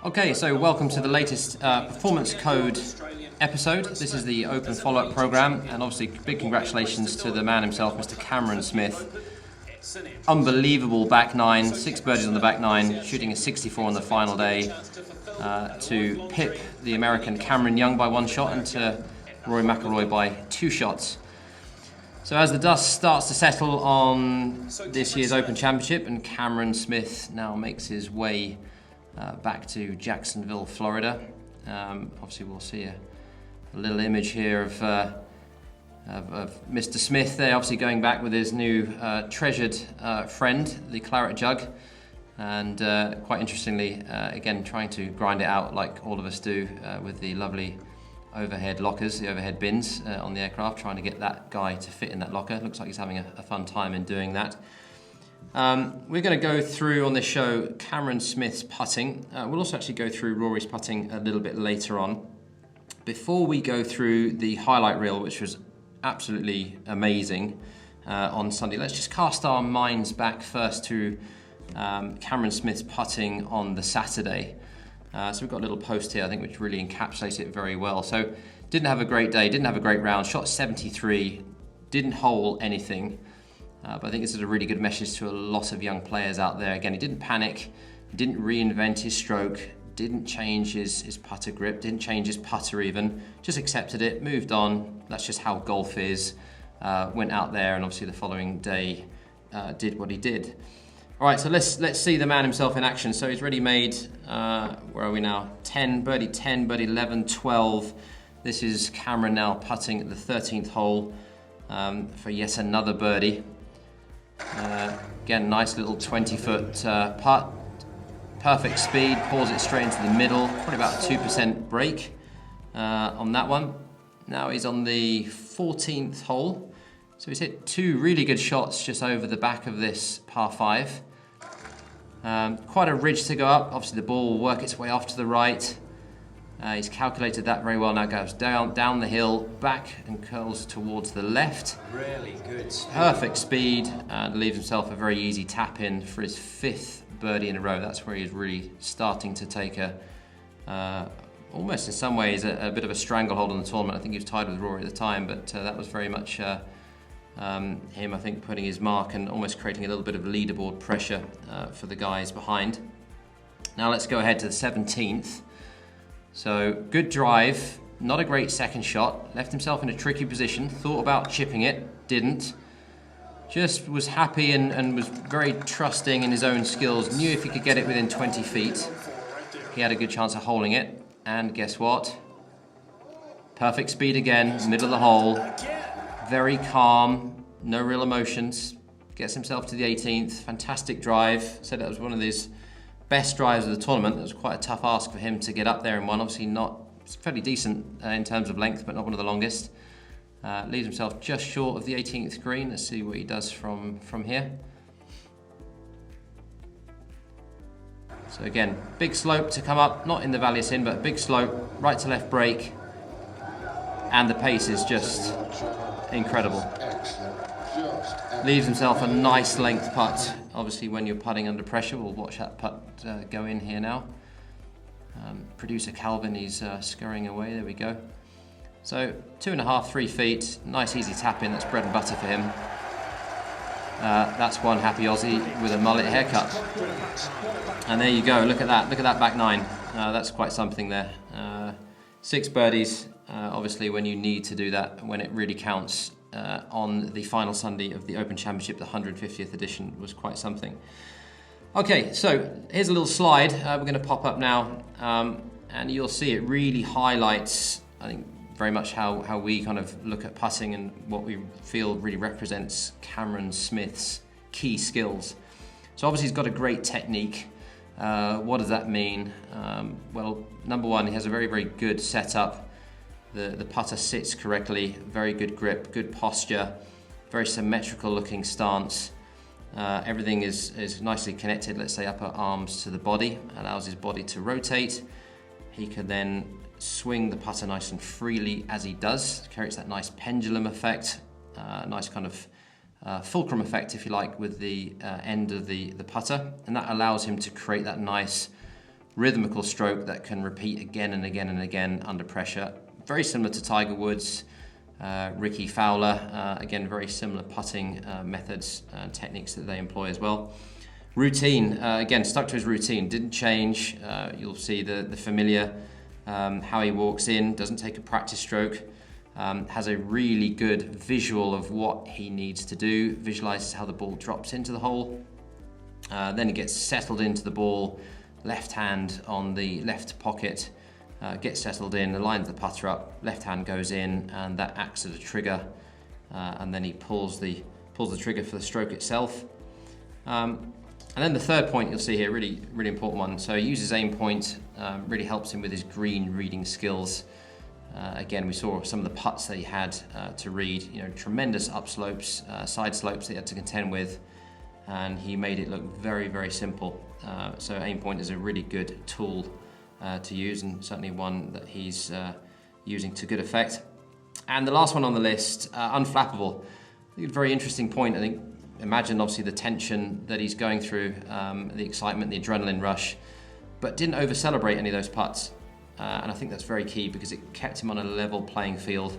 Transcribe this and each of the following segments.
Okay, so welcome to the latest Performance Code episode. This is the Open Follow-Up program, and obviously big congratulations to the man himself, Mr. Cameron Smith. Unbelievable back nine, 6 birdies on the back nine, shooting a 64 on the final day to pip the American Cameron Young by 1 shot and to Rory McIlRoy by 2 shots. So as the dust starts to settle on this year's Open Championship and Cameron Smith now makes his way back to Jacksonville, Florida. Obviously we'll see a little image here of Mr. Smith there, obviously going back with his new treasured friend, the Claret Jug. And quite interestingly, again, trying to grind it out like all of us do with the lovely overhead lockers, the overhead bins on the aircraft, trying to get that guy to fit in that locker. Looks like he's having a fun time in doing that. We're going to go through on this show Cameron Smith's putting. We'll also actually go through Rory's putting a little bit later on. Before we go through the highlight reel, which was absolutely amazing on Sunday, let's just cast our minds back first to Cameron Smith's putting on the Saturday. So we've got a little post here, I think, which really encapsulates it very well. So didn't have a great day, didn't have a great round, shot 73, didn't hole anything. But I think this is a really good message to a lot of young players out there. Again, he didn't panic, didn't reinvent his stroke, didn't change his putter grip, didn't change his putter even, just accepted it, moved on. That's just how golf is. Went out there and obviously the following day did what he did. All right, so let's see the man himself in action. So he's already made, where are we now? 10, birdie 11, 12. This is Cameron now putting at the 13th hole for yet another birdie. Again, nice little 20-foot putt. Perfect speed, pours it straight into the middle. Probably about a 2% break on that one. Now he's on the 14th hole. So he's hit 2 really good shots just over the back of this par 5. Quite a ridge to go up. Obviously the ball will work its way off to the right. He's calculated that very well. Now goes down the hill, back and curls towards the left. Really good speed. Perfect speed, and leaves himself a very easy tap in for his 5th birdie in a row. That's where he's really starting to take almost in some ways a bit of a stranglehold on the tournament. I think he was tied with Rory at the time, but that was very much him, I think, putting his mark and almost creating a little bit of leaderboard pressure for the guys behind. Now let's go ahead to the 17th. So good drive, not a great second shot, left himself in a tricky position, thought about chipping it, didn't. Just was happy and was very trusting in his own skills, knew if he could get it within 20 feet, he had a good chance of holding it. And guess what? Perfect speed again, middle of the hole, very calm, no real emotions, gets himself to the 18th, fantastic drive. Said that was one of his best drives of the tournament. It was quite a tough ask for him to get up there in one. Obviously not, it's fairly decent in terms of length, but not one of the longest. Leaves himself just short of the 18th green. Let's see what he does from here. So again, big slope to come up, not in the valley it's in, but big slope, right to left break. And the pace is just incredible. Leaves himself a nice length putt. Obviously when you're putting under pressure, we'll watch that putt go in here now. Producer Calvin, he's scurrying away, there we go. So 2.5, 3 feet, nice easy tap in, that's bread and butter for him. That's one happy Aussie with a mullet haircut. And there you go, look at that back nine. That's quite something there. 6 birdies, obviously when you need to do that, when it really counts. On the final Sunday of the Open Championship, the 150th edition, was quite something. Okay, so here's a little slide we're going to pop up now, and you'll see it really highlights, I think, very much how we kind of look at putting and what we feel really represents Cameron Smith's key skills. So obviously he's got a great technique. What does that mean? Well, number one, he has a very, very good setup. The putter sits correctly, very good grip, good posture, very symmetrical looking stance. Everything is nicely connected, let's say upper arms to the body, allows his body to rotate. He can then swing the putter nice and freely as he does, creates that nice pendulum effect, nice kind of fulcrum effect, if you like, with the end of the putter, and that allows him to create that nice rhythmical stroke that can repeat again and again and again under pressure. Very similar to Tiger Woods, Ricky Fowler, again, very similar putting methods and techniques that they employ as well. Routine, again, stuck to his routine, didn't change. You'll see the familiar, how he walks in, doesn't take a practice stroke, has a really good visual of what he needs to do, visualizes how the ball drops into the hole. Then he gets settled into the ball, left hand on the left pocket, gets settled in, aligns the putter up, left hand goes in, and that acts as a trigger. And then he pulls the trigger for the stroke itself. And then the third point you'll see here, really important one. So he uses AIMPOINT, really helps him with his green reading skills. Again, we saw some of the putts that he had to read, tremendous upslopes, side slopes that he had to contend with, and he made it look very, very simple. So AIMPOINT is a really good tool to use, and certainly one that he's using to good effect. And the last one on the list, Unflappable. I think a very interesting point. I think, imagine obviously the tension that he's going through, the excitement, the adrenaline rush, but didn't over-celebrate any of those putts. And I think that's very key because it kept him on a level playing field.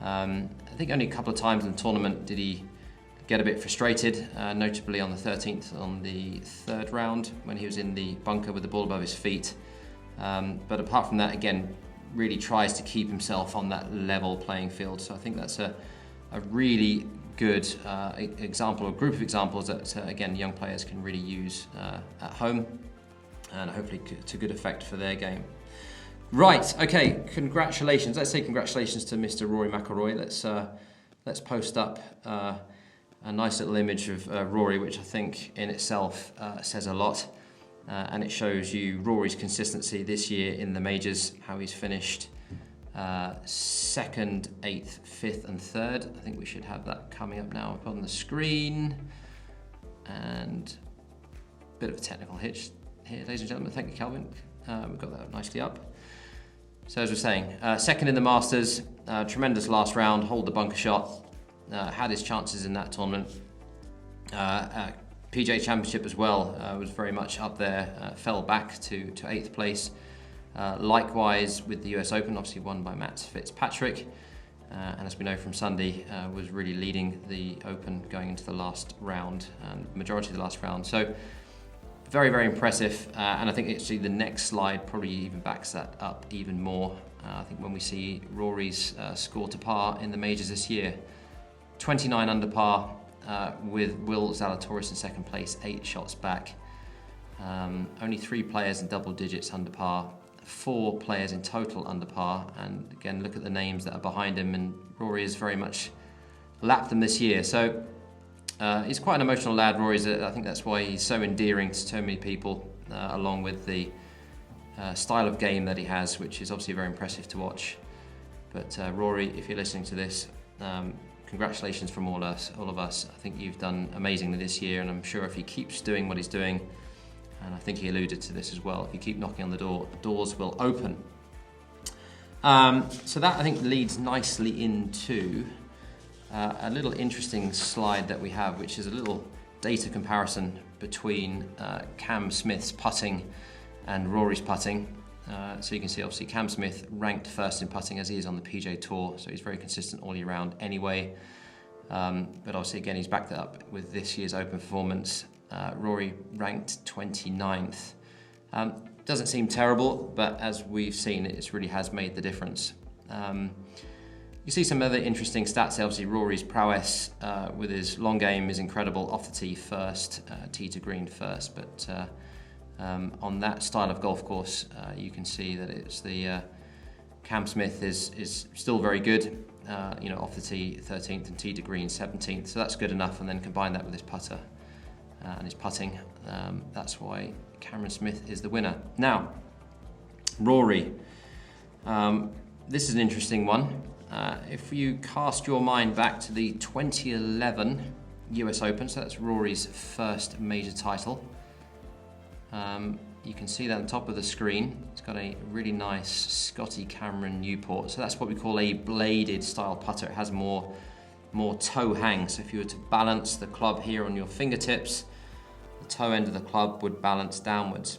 I think only a couple of times in the tournament did he get a bit frustrated, notably on the 13th on the third round when he was in the bunker with the ball above his feet. But apart from that, again, really tries to keep himself on that level playing field. So I think that's a really good example, a group of examples that, again, young players can really use at home and hopefully to good effect for their game. Right, okay, congratulations. Let's say congratulations to Mr. Rory McIlRoy. Let's post up a nice little image of Rory, which I think in itself says a lot. And it shows you Rory's consistency this year in the majors, how he's finished 2nd, 8th, 5th and 3rd. I think we should have that coming up now up on the screen. And a bit of a technical hitch here, ladies and gentlemen. Thank you, Calvin. We've got that nicely up. So as we're saying, 2nd in the Masters, tremendous last round, hold the bunker shot, had his chances in that tournament. PGA Championship as well, was very much up there, fell back to 8th place. Likewise with the US Open, obviously won by Matt Fitzpatrick. And as we know from Sunday, was really leading the Open going into the last round, and majority of the last round. So very, very impressive. And I think actually the next slide probably even backs that up even more. I think when we see Rory's score to par in the majors this year, 29 under par, with Will Zalatoris in 2nd place, 8 shots back. Only 3 players in double digits under par, 4 players in total under par, and again, look at the names that are behind him, and Rory has very much lapped them this year. So he's quite an emotional lad, Rory. I think that's why he's so endearing to so many people, along with the style of game that he has, which is obviously very impressive to watch. But Rory, if you're listening to this, congratulations from all of us. I think you've done amazingly this year, and I'm sure if he keeps doing what he's doing, and I think he alluded to this as well, if you keep knocking on the door, the doors will open. So that, I think, leads nicely into a little interesting slide that we have, which is a little data comparison between Cam Smith's putting and Rory's putting. So you can see obviously Cam Smith ranked 1st in putting as he is on the PGA Tour, so he's very consistent all year round anyway. But obviously again he's backed that up with this year's Open performance. Rory ranked 29th. Doesn't seem terrible, but as we've seen, it really has made the difference. You see some other interesting stats. Obviously Rory's prowess with his long game is incredible. Off the tee first, tee to green first, but on that style of golf course, you can see that it's the Cam Smith is still very good. Off the tee 13th and tee to green 17th, so that's good enough. And then combine that with his putter and his putting, that's why Cameron Smith is the winner. Now, Rory, this is an interesting one. If you cast your mind back to the 2011 US Open, so that's Rory's 1st major title. You can see that on the top of the screen. It's got a really nice Scotty Cameron Newport. So that's what we call a bladed style putter. It has more toe hang. So if you were to balance the club here on your fingertips, the toe end of the club would balance downwards.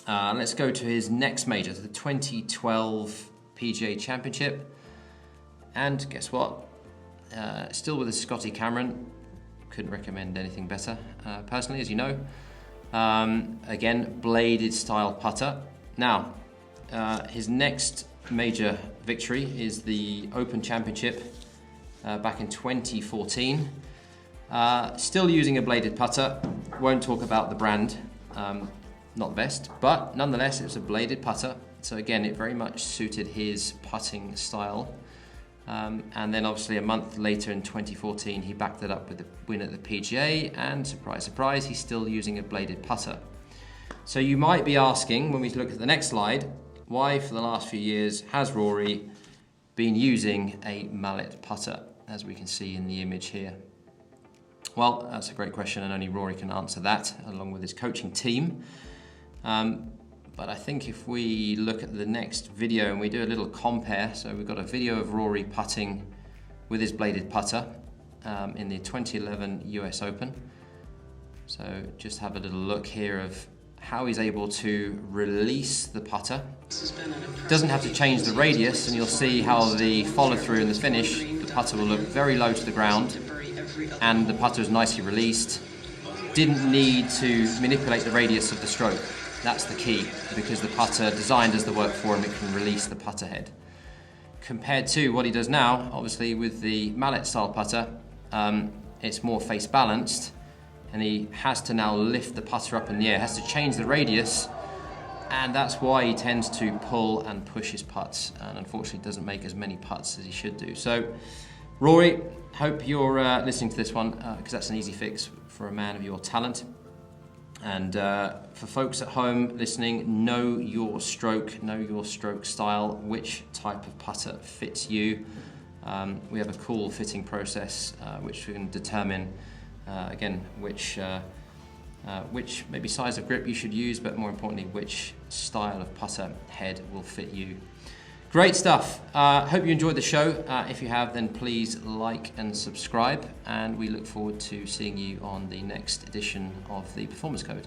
Let's go to his next major, the 2012 PGA Championship. And guess what? Still with a Scotty Cameron. Couldn't recommend anything better, personally, as you know. Again, bladed style putter. Now, his next major victory is the Open Championship back in 2014. Still using a bladed putter. Won't talk about the brand. Not the best, but nonetheless, it was a bladed putter. So again, it very much suited his putting style. And then obviously a month later in 2014, he backed it up with the win at the PGA, and surprise, surprise, he's still using a bladed putter. So you might be asking, when we look at the next slide, why for the last few years has Rory been using a mallet putter, as we can see in the image here? Well, that's a great question, and only Rory can answer that, along with his coaching team. But I think if we look at the next video and we do a little compare, so we've got a video of Rory putting with his bladed putter in the 2011 US Open. So just have a little look here of how he's able to release the putter. Doesn't have to change the radius, and you'll see how the follow through and the finish, the putter will look very low to the ground, and the putter is nicely released. Didn't need to manipulate the radius of the stroke. That's the key, because the putter designed does the work for him. It can release the putter head. Compared to what he does now, obviously with the mallet style putter, it's more face balanced, and he has to now lift the putter up in the air, has to change the radius, and that's why he tends to pull and push his putts, and unfortunately doesn't make as many putts as he should do. So, Rory, hope you're listening to this one, because that's an easy fix for a man of your talent. And for folks at home listening, know your stroke style, which type of putter fits you. We have a cool fitting process which we can determine, again, which maybe size of grip you should use, but more importantly, which style of putter head will fit you. Great stuff. Hope you enjoyed the show. If you have, then please like and subscribe, and we look forward to seeing you on the next edition of the Performance Code.